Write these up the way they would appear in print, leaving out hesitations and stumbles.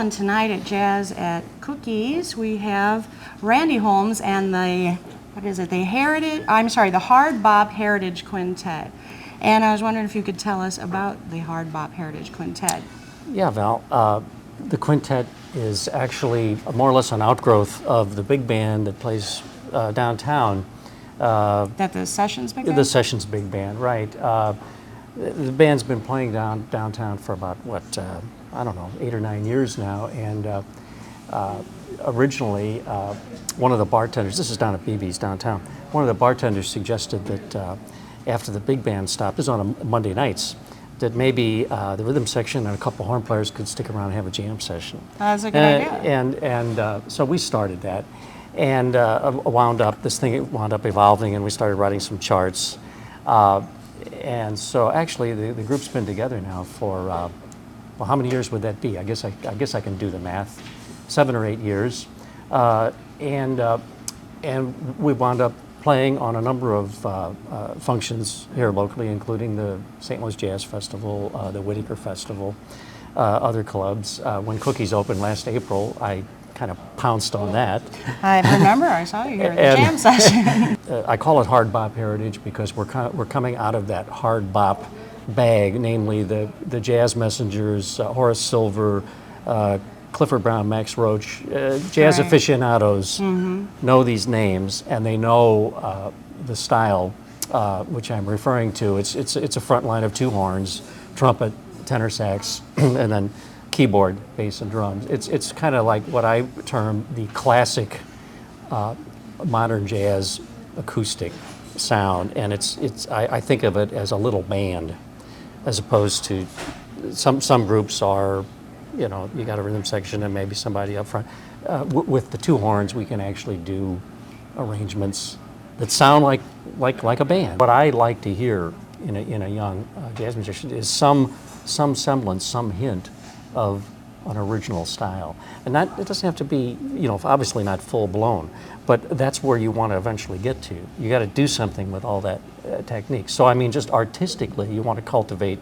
And tonight at Jazz at Cookies, we have Randy Holmes and the Hard Bop Heritage Quintet. And I was wondering if you could tell us about the Hard Bop Heritage Quintet. Yeah, Val. The quintet is actually more or less an outgrowth of the big band that plays downtown. That the Sessions Big Band? The Sessions Big Band, right. The band's been playing downtown for about, I don't know, 8 or 9 years now, and originally one of the bartenders, this is down at BB's downtown, one of the bartenders suggested that after the big band stopped, this was on Monday nights, that maybe the rhythm section and a couple horn players could stick around and have a jam session. That's a good idea. And so we started that, and this thing wound up evolving, and we started writing some charts. And so actually the group's been together now for, well, how many years would that be? I guess I can do the math. 7 or 8 years. And we wound up playing on a number of functions here locally, including the St. Louis Jazz Festival, the Whitaker Festival, other clubs. When Cookies opened last April, I kind of pounced on that. I remember, I saw you here at the jam session. I call it Hard Bop Heritage because we're coming out of that hard bop bag, namely the Jazz Messengers, Horace Silver, Clifford Brown, Max Roach, jazz aficionados know these names, and they know the style which I'm referring to. It's a front line of 2 horns, trumpet, tenor sax, and then keyboard, bass, and drums. It's kind of like what I term the classic modern jazz acoustic sound, and I think of it as a little band, as opposed to some groups are, you know, you got a rhythm section and maybe somebody up front. With the 2 horns, we can actually do arrangements that sound like a band. What I like to hear in a young jazz musician is some semblance, some hint of an original style. And it doesn't have to be, you know, obviously not full blown, but that's where you want to eventually get to. You got to do something with all that technique. So I mean, just artistically, you want to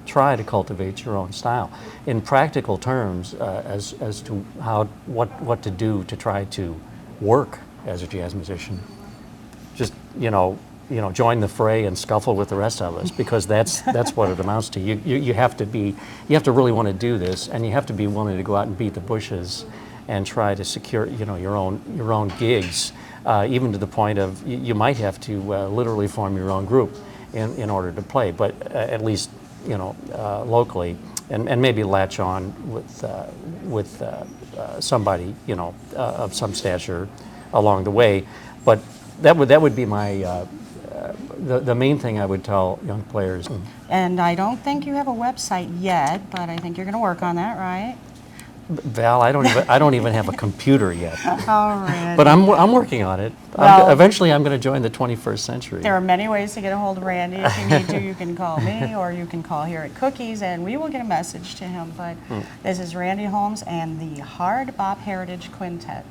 try to cultivate your own style. In practical terms, as to what to do to try to work as a jazz musician, just join the fray and scuffle with the rest of us, because that's what it amounts to. You have to really want to do this, and you have to be willing to go out and beat the bushes and try to secure your own gigs, even to the point of you might have to literally form your own group in order to play, but at least locally, and maybe latch on with somebody of some stature along the way. But that would be my the main thing I would tell young players. And I don't think you have a website yet, but I think you're going to work on that, right? Val, I don't even have a computer yet. All right. But I'm working on it. Well, eventually, I'm going to join the 21st century. There are many ways to get a hold of Randy. If you need to, you can call me, or you can call here at Cookies, and we will get a message to him. But this is Randy Holmes and the Hard Bop Heritage Quintet.